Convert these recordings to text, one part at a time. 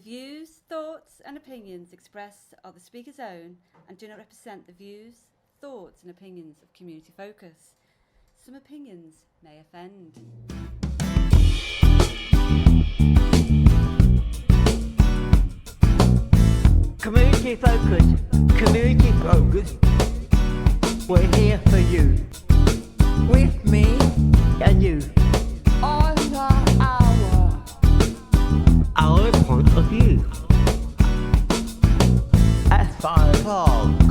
views, thoughts and opinions expressed are the speaker's own and do not represent the views, thoughts and opinions of Community Focus. Some opinions may offend. Community Focus, Community Focus, we're here for you, with me and you, on our point of view. At 5 o'clock,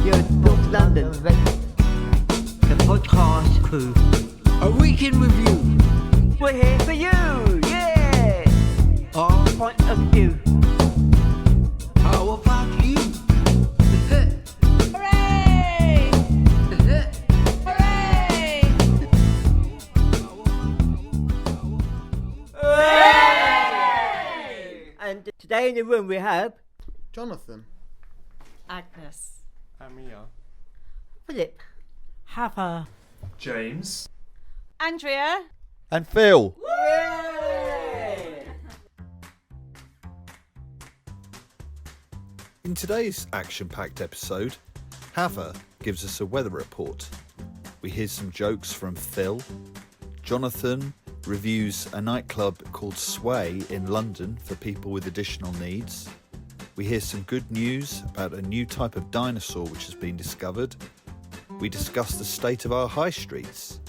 you're in North London, the podcast crew, a weekend review, we're here for you, yeah, our point of view. How about you? Hooray! Hooray! Hooray! And today in the room we have Jonathan, Agnes, Amia, Philip, Havva, James, Andrea, and Phill. In today's action-packed episode, Havva gives us a weather report. We hear some jokes from Phill. Jonathan reviews a nightclub called Sway in London for people with additional needs. We hear some good news about a new type of dinosaur which has been discovered. We discuss the state of our high streets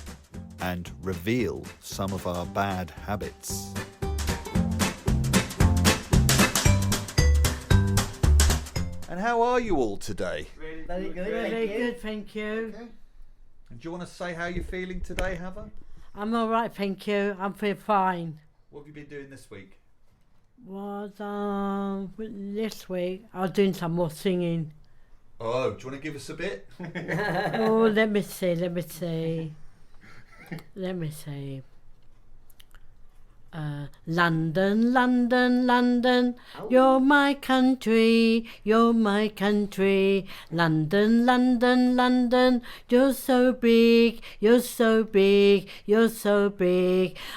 and reveal some of our bad habits. And how are you all today? very good, Very good, thank you. Okay. And do you want to say how you're feeling today, Havva? I'm all right, thank you. I'm feeling fine. What have you been doing this week? This week I was doing some more singing. Oh, do you want to give us a bit? Oh, let me see. London, London, London, you're my country, London, London, London, you're so big,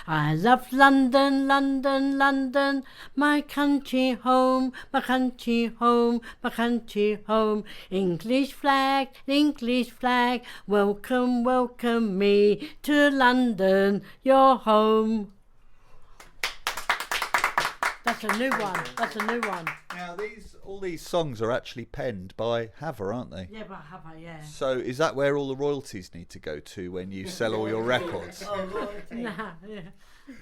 I love London, London, London, my country home, English flag, welcome me to London, your home. That's a new one. Now, all these songs are actually penned by Havva, aren't they? Yeah, but Havva, yeah. So is that where all the royalties need to go to when you sell all your records? Nah, yeah.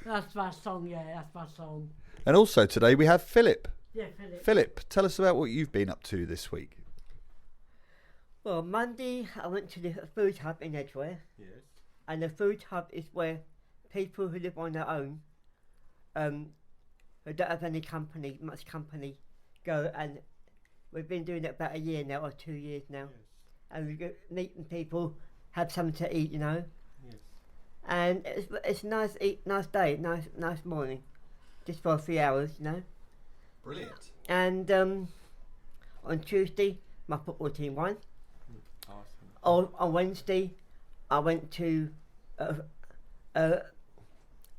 That's my song, And also today we have Philip. Yeah, Philip. Philip, tell us about what you've been up to this week. Well, Monday I went to the food hub in Edgware. yes, And the food hub is where people who live on their own, who don't have much company, go, and we've been doing it about a year now, or 2 years now. yes, And we go meeting people, have something to eat, yes. And it's nice day, nice morning, just for a few hours, Brilliant. And on Tuesday, my football team won. Awesome. On Wednesday, I went to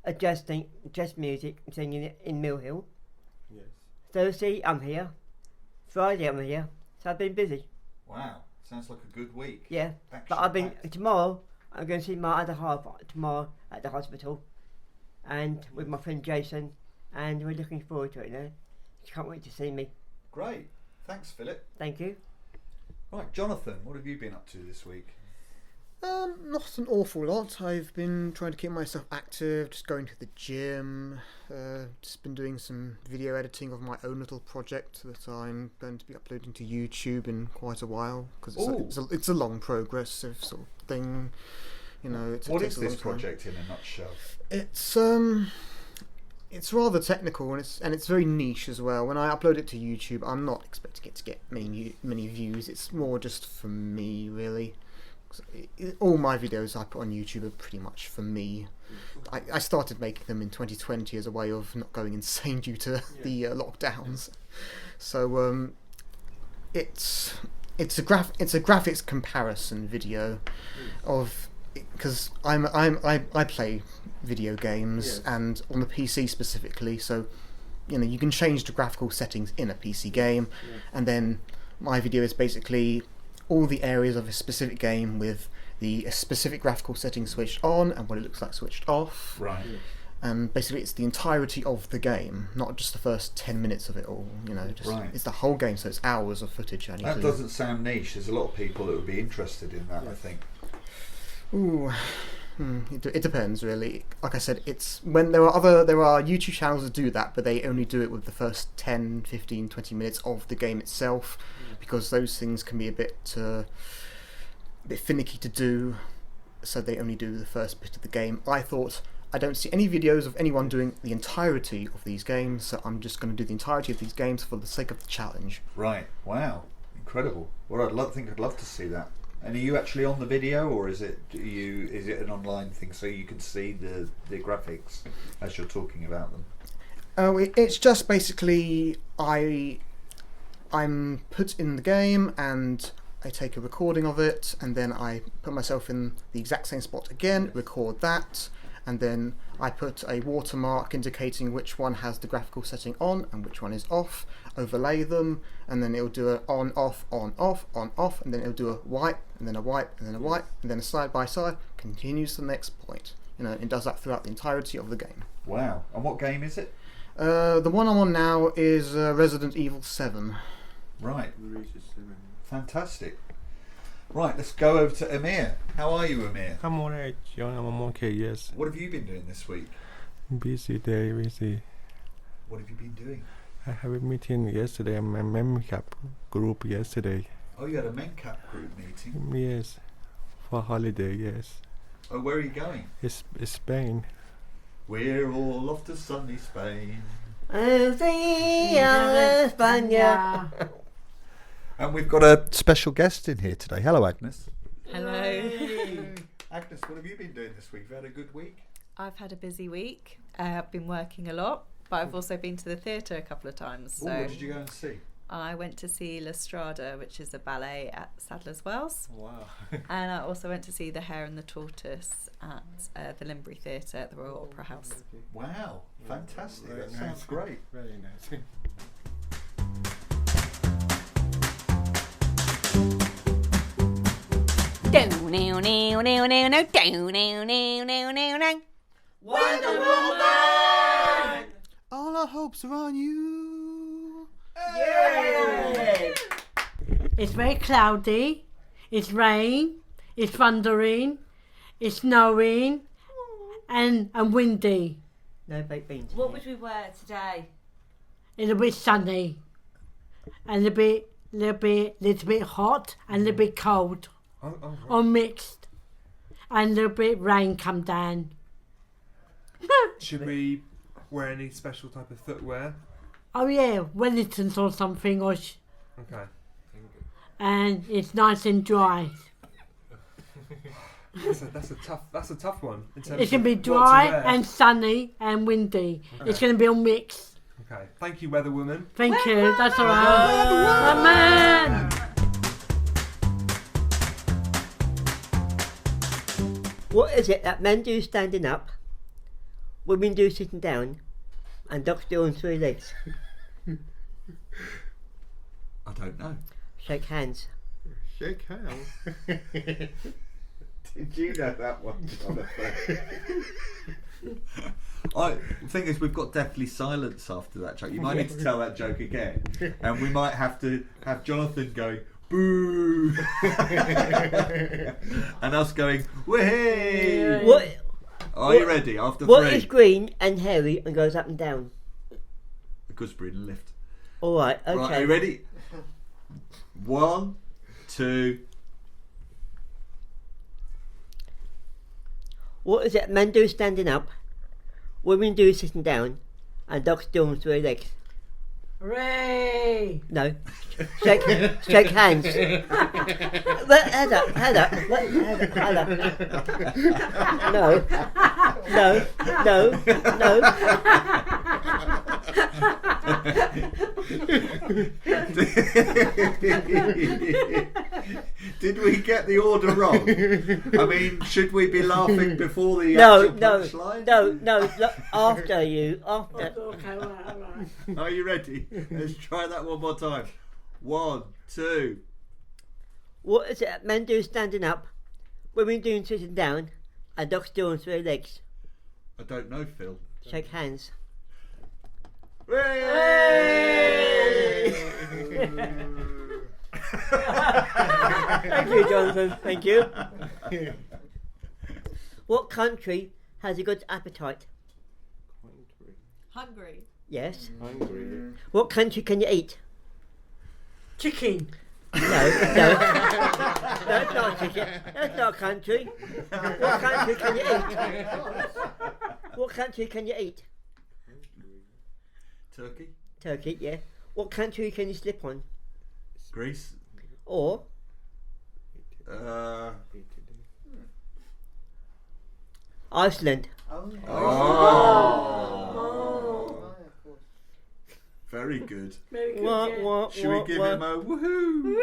a jazz music singing in Mill Hill. Yes. Thursday, I'm here. Friday, I'm here. So I've been busy. Wow, sounds like a good week. Yeah, but tomorrow, I'm going to see my other half tomorrow at the hospital, and with my friend Jason, and we're looking forward to it, She can't wait to see me. Great. Thanks, Philip. Thank you. Right, Jonathan, what have you been up to this week? not an awful lot. I've been trying to keep myself active, just going to the gym, just been doing some video editing of my own little project that I'm going to be uploading to YouTube in quite a while, because it's a long progressive sort of thing. You know, What is this project in a nutshell? It's rather technical, and it's very niche as well. When I upload it to YouTube, I'm not expecting it to get many views. It's more just for me, really. All my videos I put on YouTube are pretty much for me. I started making them in 2020 as a way of not going insane due to the lockdowns. So it's a graphics comparison video of, because I play video games, and on the PC specifically, so you can change the graphical settings in a PC game, and then my video is basically all the areas of a specific game with the specific graphical settings switched on and what it looks like switched off. Right. And basically it's the entirety of the game, not just the first 10 minutes of it all, Right. It's the whole game, so it's hours of footage. That doesn't sound niche. There's a lot of people that would be interested in that, I think. Ooh, it depends really. Like I said, it's when there are YouTube channels that do that, but they only do it with the first 10, 15, 20 minutes of the game itself, because those things can be a bit finicky to do, so they only do the first bit of the game. I don't see any videos of anyone doing the entirety of these games, so I'm just going to do the entirety of these games for the sake of the challenge. Right. Wow. Incredible. Well, I'd love to see that. And are you actually on the video, or is it an online thing so you can see the graphics as you're talking about them? Oh, it's just basically I'm put in the game and I take a recording of it, and then I put myself in the exact same spot again, record that, and then I put a watermark indicating which one has the graphical setting on and which one is off, overlay them, and then it'll do a on, off, on, off, on, off, and then it'll do a wipe, and then a wipe, and then a wipe, and then a side by side, continues to the next point. It does that throughout the entirety of the game. Wow. And what game is it? The one I'm on now is Resident Evil 7. Right. Fantastic. Right, let's go over to Amir. How are you, Amir? I'm alright, John. I'm okay, yes. What have you been doing this week? Busy day, busy. What have you been doing? I have a meeting yesterday, my memcap group yesterday. Oh, you had a MenCap group meeting? Yes, for holiday, yes. Oh, where are you going? It's Spain. We're all off to sunny Spain. España. And we've got a special guest in here today. Hello, Agnes. Hello. Agnes, what have you been doing this week? Have you had a good week? I've had a busy week. I've been working a lot, but I've also been to the theatre a couple of times. So What did you go and see? I went to see La Strada, which is a ballet at Sadler's Wells. Wow. And I also went to see The Hare and the Tortoise at the Limbury Theatre at the Royal Opera House. Wow, fantastic. Very That nice. sounds great. Very nice. Wonder Woman! All our hopes are on you. Yay! It's very cloudy, it's rain, it's thundering, it's snowing, and windy. No baked beans. What would we wear today? It's a bit sunny, and a little bit hot, and a little bit cold, or mixed, and a little bit rain come down. Should we wear any special type of footwear? Oh yeah, Wellingtons or something, Okay. and it's nice and dry. That's a tough one. In terms It's gonna of be what to dry wear. and sunny and windy. Okay. It's gonna be all mixed. Okay. Thank you, Weather Woman. Thank you. That's all right. Amen. What is it that men do standing up, women do sitting down, and dogs do on three legs? I don't know. Shake hands. Shake hands. Did you know that one, Jonathan? The thing is, we've got deathly silence after that joke. You might need to tell that joke again, and we might have to have Jonathan going boo, and us going whee. What? Are you ready? After What three. is green and hairy and goes up and down? A gooseberry in the lift. All right. Okay. Right, are you ready? 1, 2. What is it men do standing up, women do sitting down, and dogs do on three legs? Hooray! No. Shake hands. Well, head up. No. Did we get the order wrong? I mean, should we be laughing before the No, actual punchline? no, look, after you, after. Okay, right. Are you ready? Let's try that one more time. 1, 2. What is it men do standing up, women doing sitting down, and dogs do on 3 legs? I don't know, Phil. Shake hands. Thank you, Jonathan. Thank you. What country has a good appetite? Hungry. Yes. Hungry. What country can you eat? Chicken. No, that's not a chicken. That's not a country. What country can you eat? What country can you eat? Turkey? Turkey, yeah. What country can you slip on? Greece? Or Iceland. Oh. Very good. Very good. What, Should we give him a woohoo?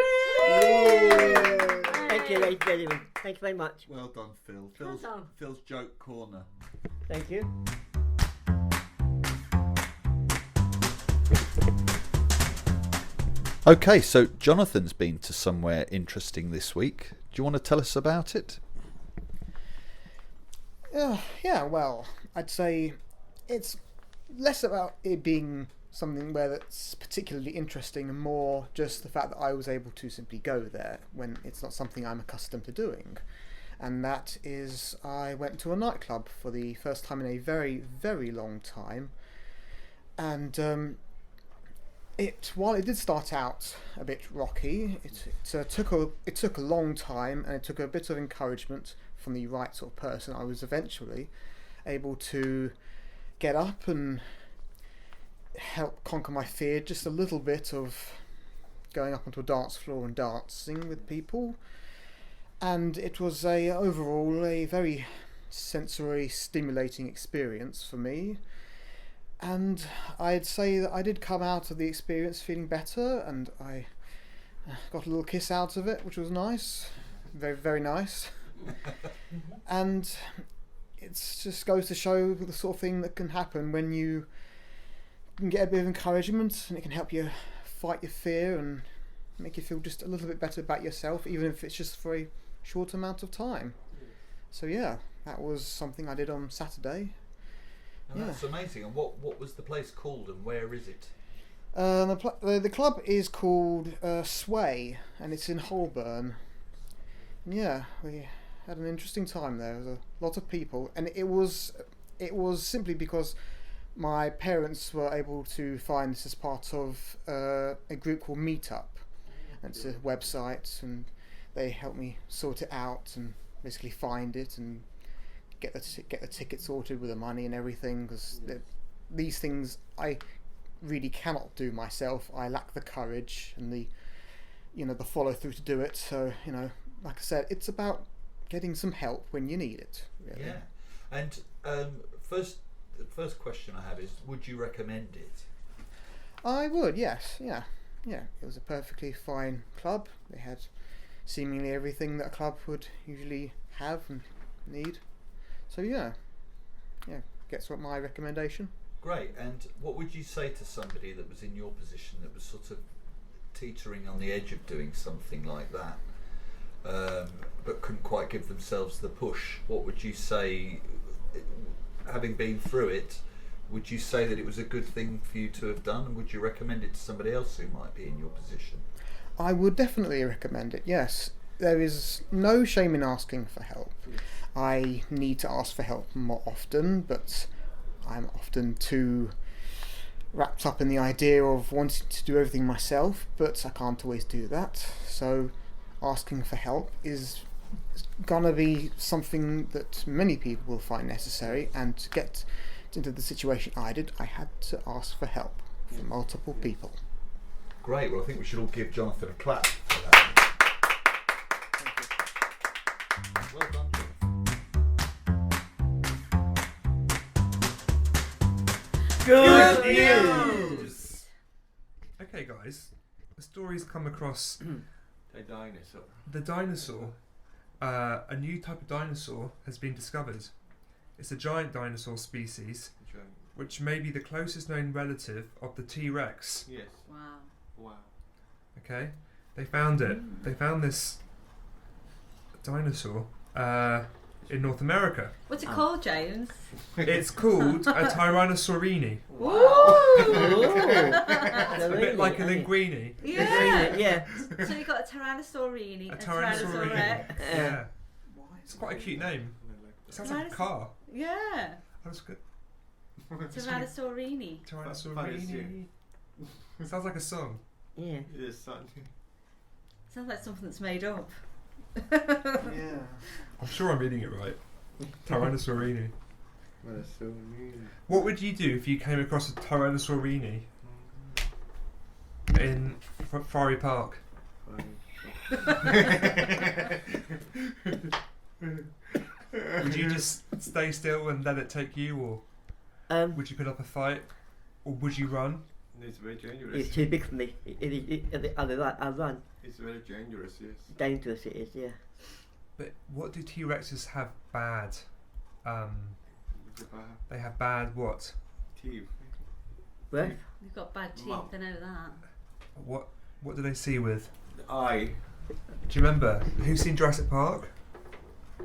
Thank you, ladies and gentlemen. Thank you very much. Well done, Phil. Well done. Phil's joke corner. Thank you. Okay, so Jonathan's been to somewhere interesting this week. Do you want to tell us about it? Yeah, well, I'd say it's less about it being something where that's particularly interesting and more just the fact that I was able to simply go there when it's not something I'm accustomed to doing. And that is, I went to a nightclub for the first time in a very, very long time. And while it did start out a bit rocky, it took a long time, and it took a bit of encouragement from the right sort of person. I was eventually able to get up and help conquer my fear just a little bit of going up onto a dance floor and dancing with people. And it was overall a very sensory stimulating experience for me. And I'd say that I did come out of the experience feeling better, and I got a little kiss out of it, which was nice. Very, very nice. And it just goes to show the sort of thing that can happen when you can get a bit of encouragement, and it can help you fight your fear and make you feel just a little bit better about yourself, even if it's just for a short amount of time. So yeah, that was something I did on Saturday. Oh, that's amazing. And what was the place called, and where is it? The club is called Sway, and it's in Holborn. And yeah, we had an interesting time there. There was a lot of people, and it was simply because my parents were able to find this as part of a group called Meetup. And it's a website, and they helped me sort it out and basically find it and get the ticket sorted with the money and everything, because these things I really cannot do myself. I lack the courage and the follow through to do it. So like I said, it's about getting some help when you need it. Really. Yeah. And the first question I have is, would you recommend it? I would, yes. Yeah. It was a perfectly fine club. They had seemingly everything that a club would usually have and need. So yeah, gets what my recommendation. Great. And what would you say to somebody that was in your position, that was sort of teetering on the edge of doing something like that, but couldn't quite give themselves the push? What would you say, having been through it? Would you say that it was a good thing for you to have done, and would you recommend it to somebody else who might be in your position? I would definitely recommend it, yes. There is no shame in asking for help. I need to ask for help more often, but I'm often too wrapped up in the idea of wanting to do everything myself, but I can't always do that. So asking for help is gonna be something that many people will find necessary, and to get into the situation I did, I had to ask for help from multiple people. Great. Well, I think we should all give Jonathan a clap for that. Well done, Jonathan. Good news! Okay, guys. The story's come across The dinosaur. the dinosaur. A new type of dinosaur has been discovered. It's a giant dinosaur species, which may be the closest known relative of the T-Rex. Yes. Wow. Okay, they found it. They found this dinosaur in North America. What's it called, James? It's called a Tyrannosaurini. It's A bit like a linguine. Yeah. Yeah. So you've got a Tyrannosaurini, A a Tyrannosaur Rex. Yeah. It's quite a cute name. It sounds like a car. Yeah. That's good. Tyrannosaurini. Tyrannosaurini. Sounds like a song. Yeah. Yes, son. Sounds like something that's made up. Yeah. I'm sure I'm reading it right. Tyrannosaurini. That's so mean. What would you do if you came across a Tyrannosaurini in Forry Park? Would you just stay still and let it take you, or would you put up a fight, or would you run? It's very dangerous. It's too big for me. I'll run. It's very dangerous, yes. Dangerous it is, yeah. But what do T-Rexes have bad? They have bad what? Teeth. Well, You've got bad teeth, Mum. I know that. What do they see with? The eye. Do you remember? Who's seen Jurassic Park?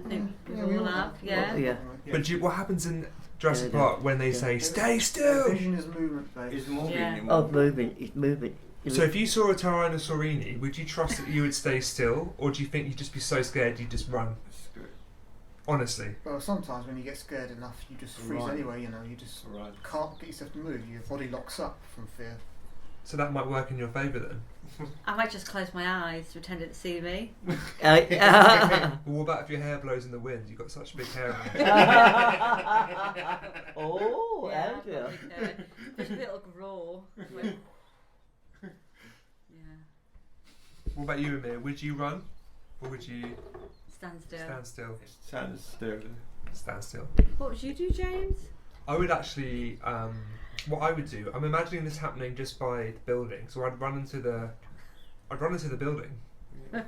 I think we all have, yeah. yeah. But what happens in Jurassic Yeah, Park when they yeah. say "Stay still"? Vision is movement based. It's moving. Yeah. Oh, moving. It's moving. So if you saw a Tyrannosaurini, would you trust that you would stay still, or do you think you'd just be so scared you'd just run? It's good. Honestly. Well, sometimes when you get scared enough, you just freeze Right. anyway. You know, you just Right. can't get yourself to move. Your body locks up from fear. So that might work in your favour then. I might just close my eyes, pretend it to see me. Well, what about if your hair blows in the wind? You've got such big hair on you. Oh, Yeah, Andrew. Just a little raw. Yeah. What about you, Amir? Would you run, or would you Stand still. stand still? Stand still. Stand still. What would you do, James? I would actually. What I would do. I'm imagining this happening just by the building. So I'd run into the building.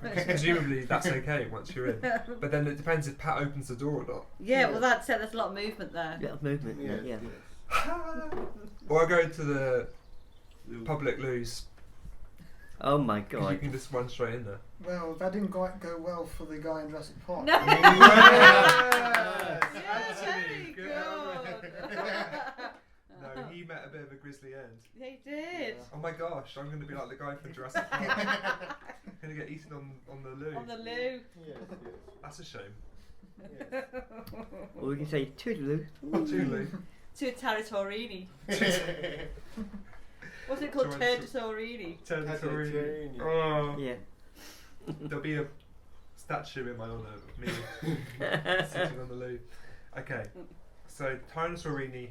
Presumably that's okay once you're in. But then it depends if Pat opens the door or not. Yeah, well that's it, there's a lot of movement there. Bit of movement, Yes, yeah. yes. Or I go to the public loos. Oh my 'Cause you god. can just run straight in there. Well, that didn't quite go well for the guy in Jurassic Park. No. Yes, Yes, Anthony, very good. No, he met a bit of a grisly end. Yeah, he did. Oh my gosh, I'm going to be like the guy from Jurassic Park. I'm going to get eaten on the loo. On the loo. Yes, yes. That's a shame. Or we can say toodaloo. Toodaloo. To a Territorini. What's it called? Territorini. Territorini. Territorini. Oh. Yeah. There'll be a statue in my honour of me sitting on the loo. Okay, so Tyrannosaurini.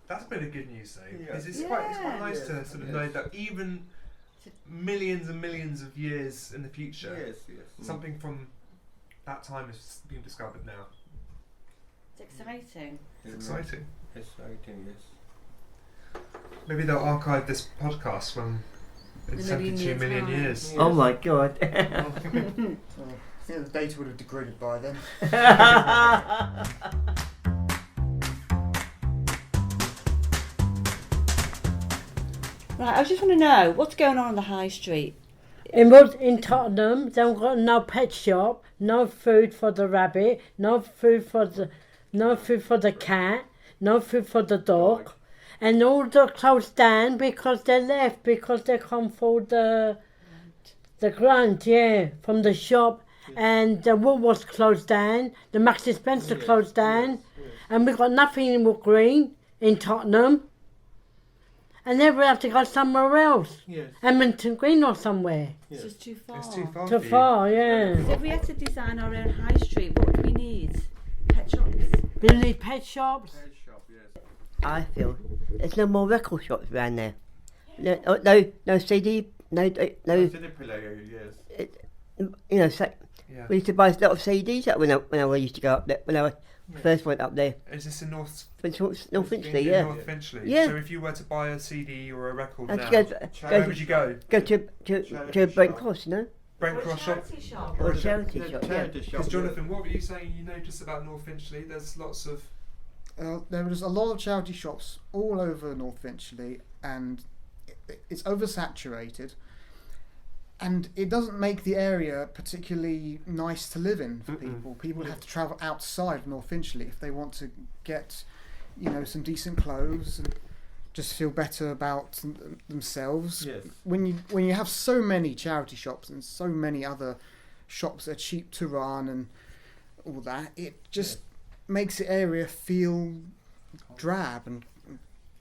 That's a bit of good news though, because it's quite nice to sort of know that even millions and millions of years in the future, Yes, yes. something from that time is being discovered now. It's exciting. It's exciting. Exciting, yes. Maybe they'll archive this podcast from in In a 72 million million years. Oh my god. So, I think the data would have degraded by then. Right, I just want to know what's going on the high street. In Tottenham, they've got no pet shop, no food for the rabbit, no food for the cat, no food for the dog, and all the closed down because they left because they come for the grant, from the shop, and the Woolworths closed down, the Maxi Spencer closed down, and we've got nothing in Wood Green in Tottenham. And then we have to go somewhere else. Yes. Edmonton Green or somewhere. It's just too far. It's too far. Too for you. far, yeah. So if we had to design our own high street, what do we need? Pet shops. We need pet shops. Pet shop, yes. I feel there's no more record shops around there. No CD, no. CD player, yes. You know, so Yeah. we used to buy a lot of CDs when I used to go up there when First one up there. Is this in North North Finchley, in yeah. North Finchley? Yeah. So if you were to buy a CD or a record I'd now, go where would you go? Go to Brent Cross, you know? Brent Cross shop? Or a charity shop, yeah. Because Jonathan, what were you saying you noticed about North Finchley? There's lots of... There was a lot of charity shops all over North Finchley, and it's oversaturated, and it doesn't make the area particularly nice to live in for people. People have to travel outside of North Finchley if they want to get, some decent clothes and just feel better about themselves. Yes. When you have so many charity shops and so many other shops that are cheap to run and all that, it just makes the area feel drab and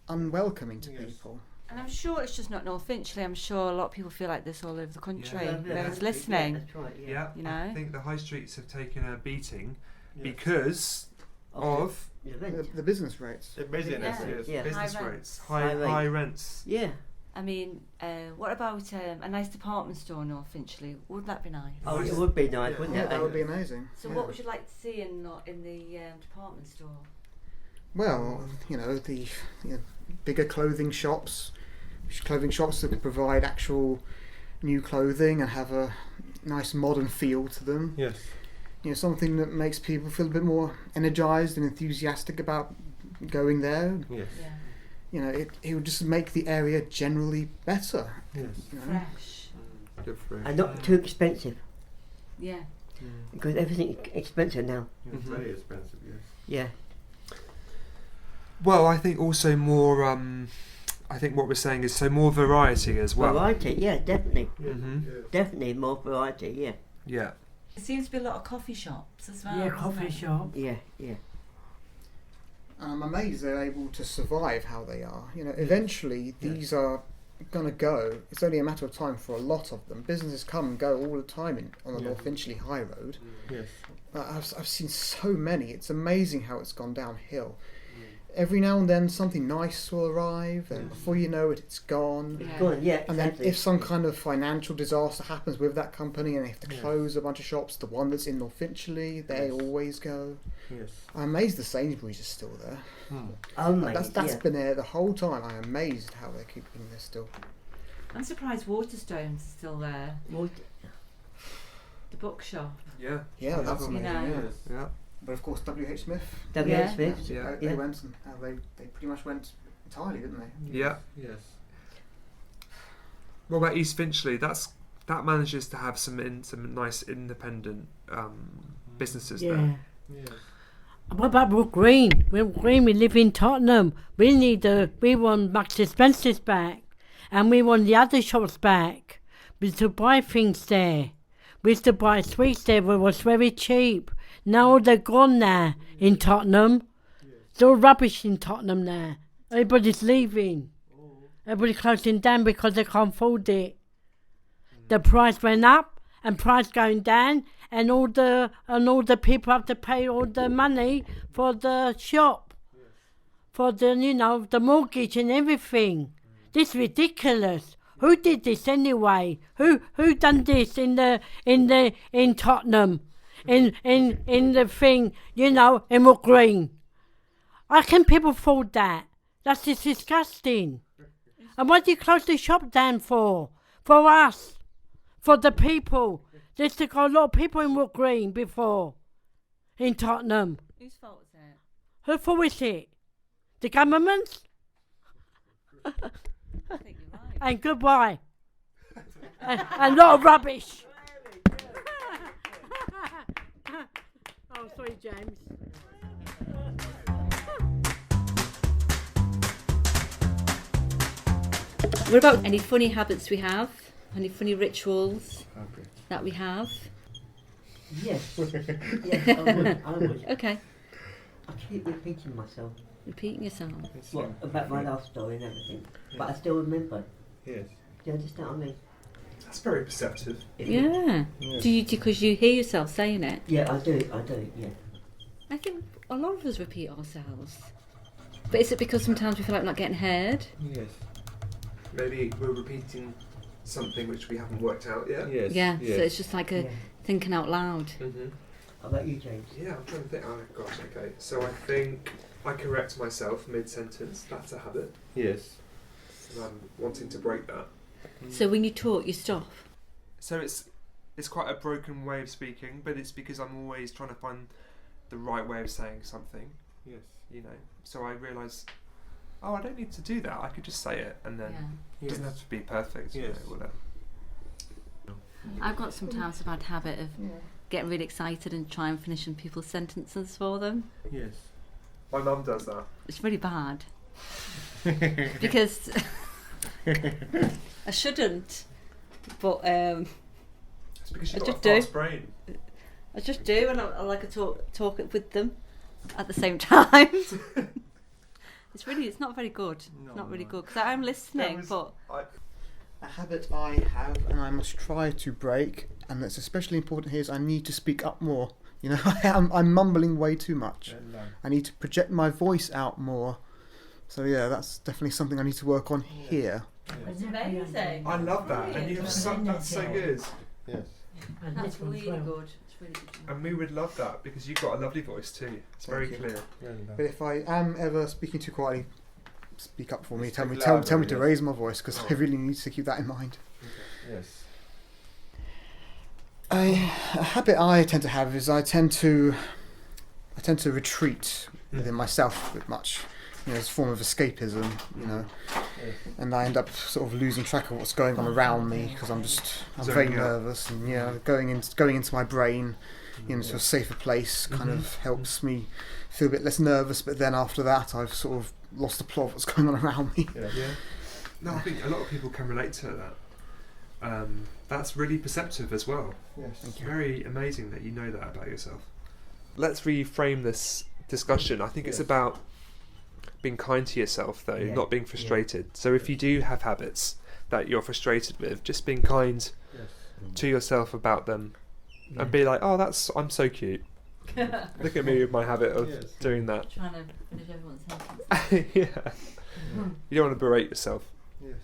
unwelcoming to people. And I'm sure it's just not North Finchley. I'm sure a lot of people feel like this all over the country. Yeah. Whoever's listening. That's right, Yeah, You know? I think the high streets have taken a beating because of The business rates. The business, Yeah. yes. Yeah. business High rates, High rate. high rents. Yeah. I mean, what about a nice department store in North Finchley? Would that be nice? Oh, it would be nice, wouldn't Yeah, it? that would be amazing. So yeah. what would you like to see in the department store? Well, the bigger clothing shops that could provide actual new clothing and have a nice modern feel to them. Yes. Something that makes people feel a bit more energised and enthusiastic about going there. Yes. Yeah. It would just make the area generally better. Yes. Fresh. Different. And not too expensive, Yeah. because everything's expensive now. It's very expensive, yes. Yeah. Well, I think also more. I think what we're saying is more variety as well. Variety, yeah, definitely. Mhm. Yes. Definitely more variety, yeah. Yeah. There seems to be a lot of coffee shops as well. Yeah, isn't coffee there? shop. Yeah, yeah. I'm amazed they're able to survive how they are. Eventually these are going to go. It's only a matter of time for a lot of them. Businesses come and go all the time on the North Finchley High Road. Yes. I've seen so many. It's amazing how it's gone downhill. Every now and then something nice will arrive, and before you know it, it's gone. Yeah. Go on, yeah, And then exactly. if some kind of financial disaster happens with that company and they have to close a bunch of shops, the one that's in North Finchley, they always go. Yes. I'm amazed the Sainsbury's is still there. Oh, mate, That's yeah. been there the whole time. I'm amazed how they're keeping this still. I'm surprised Waterstone's still there. The bookshop. Yeah. Yeah, that's You amazing. know. Yeah. Yeah. But of course, W.H. Smith. W.H. Yeah. Smith. Yeah. They went and they pretty much went entirely, didn't they? Yeah. Yes. What about East Finchley? That manages to have some nice independent businesses Yeah. there. Yes. What about Brook Green? Brook Green, we live in Tottenham. We want Max Spencer's back, and we want the other shops back. We used to buy things there. We used to buy sweets there, but it was very cheap. Now they're gone now in Tottenham. It's all rubbish in Tottenham now. Everybody's leaving. Everybody's closing down because they can't afford it. The price went up and price going down, and all the people have to pay all the money for the shop, for the mortgage and everything. This is ridiculous. Who did this anyway? Who done this in Tottenham? In the thing, in Brook Green. How can people afford that? That's just disgusting. And what do you close the shop down for? For us. For the people. There's got a lot of people in Brook Green before. In Tottenham. Whose fault is it? Whose fault is it? The government's? I think you're right. And goodbye. and a lot of rubbish. Oh, sorry, James. What about any funny habits we have? Any funny rituals that we have? Yes. Yes, I would. Okay. I keep repeating myself. Repeating yourself. What, about my last story and everything. But I still remember. Yes. Do you understand what I mean? That's very perceptive. Yeah. Do you, because you hear yourself saying it? Yeah, I do, yeah. I think a lot of us repeat ourselves. But is it because sometimes we feel like we're not getting heard? Yes. Maybe we're repeating something which we haven't worked out yet. Yes. Yeah. Yes. So it's just like a Yeah. thinking out loud. Mm-hmm. How about you, James? Yeah, I'm trying to think. Oh gosh, okay. So I think I correct myself mid-sentence. That's a habit. Yes. And I'm wanting to break that. So when you talk, you stop. So it's quite a broken way of speaking, but it's because I'm always trying to find the right way of saying something. Yes. You know. So I realise, oh, I don't need to do that. I could just say it, and then it doesn't have to be perfect. You Yes. know, whatever. I've got sometimes a bad habit of getting really excited and try and finishing people's sentences for them. Yes. My mum does that. It's really bad. Because I shouldn't, but It's because she's I got a just do. fast brain. I just do, and I like to talk it with them at the same time. It's not very good. It's not really good because I'm listening, but A habit I have and I must try to break, and that's especially important here, is I need to speak up more. You know, I'm mumbling way too much. I need to project my voice out more. So yeah, that's definitely something I need to work on here. it's amazing. I love that, and you have that's so good. Yes. And That's this one really as well. good. It's really good. And we would love that because you've got a lovely voice too. It's very Thank you. clear. But if I am ever speaking too quietly, speak up for me. Tell me louder, to yes. raise my voice, because I really need to keep that in mind. Yes. A habit I tend to have is I tend to retreat within myself a bit much. You know, it's a form of escapism. You know, and I end up sort of losing track of what's going on around me because I'm very Zoning out. nervous, and going into my brain, to a safer place kind of helps me feel a bit less nervous. But then after that, I've sort of lost the plot of what's going on around me. Yeah. No, I think a lot of people can relate to that. That's really perceptive as well. Yes, It's very amazing that you know that about yourself. Let's reframe this discussion. I think it's about being kind to yourself, though, not being frustrated. So if you do have habits that you're frustrated with, just being kind to yourself about them and be like, oh, I'm so cute. Look at me with my habit of doing that. Trying to finish everyone's sentence. Yeah. You don't want to berate yourself. Yes.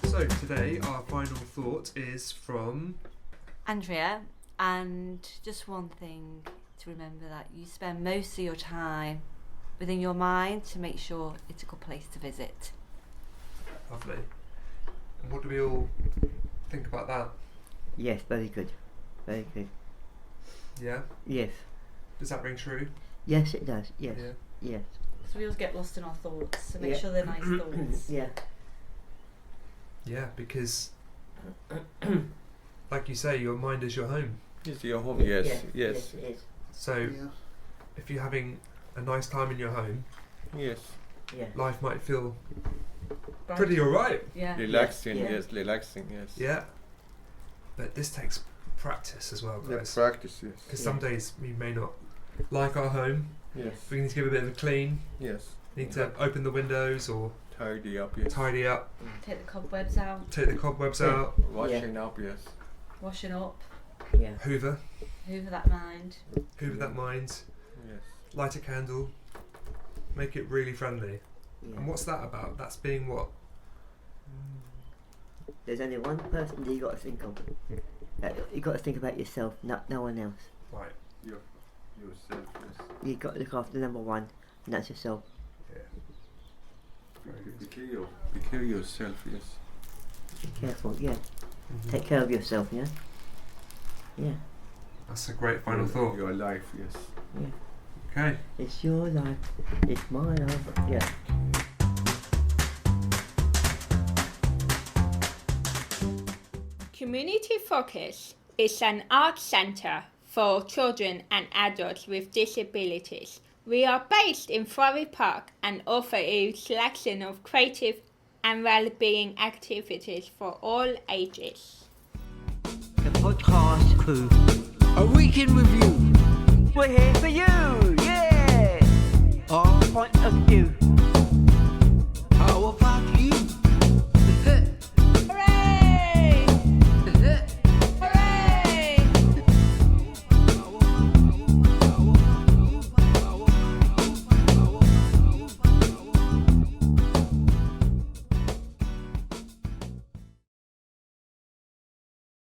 So today our final thought is from Andrea, and just one thing to remember, that you spend most of your time within your mind to make sure it's a good place to visit. Lovely. And what do we all think about that? Yes, very good. Very good. Yeah? Yes. Does that ring true? Yes, it does. Yes. Yeah. Yes. So we always get lost in our thoughts, so make Yeah. sure they're nice thoughts. Yeah. Yeah, because like you say, your mind is your home. Yes, your home. Yes. Yes. Yes. It is. So Yeah. if you're having a nice time in your home, Yes. Yeah. life might feel Right. pretty alright. Yeah. Relaxing. Yeah. Yes. Relaxing. Yes. Yeah. But this takes practice as well, Yeah, guys. practice. Yes. Because some days we may not like our home. Yes. We need to give it a bit of a clean. Yes. Need to open the windows or Tidy up. Yes. tidy up, Take the cobwebs out, take the cobwebs Yeah. out, Washing up. Yes. washing up, Yeah. hoover hoover that mind. that mind, Yes. light a candle, make it really friendly. Yeah. And what's that about? That's being what? There's only one person that you got to think of. You got to think about yourself, not no one else. Right. Yourself. Yes. You got to look after number one, and that's yourself. Yeah. Very good. Be care yourself. Yes. Be careful. Yeah. Take care of yourself. Yeah. Yeah. That's a great final thought. Your life. Yes. Yeah. Okay. It's your life. It's my life. Yeah. Community Focus is an art centre for children and adults with disabilities. We are based in Forest Park and offer a selection of creative and well-being activities for all ages. The podcast crew. A week in review. We're here for you. Yeah. Our point of view.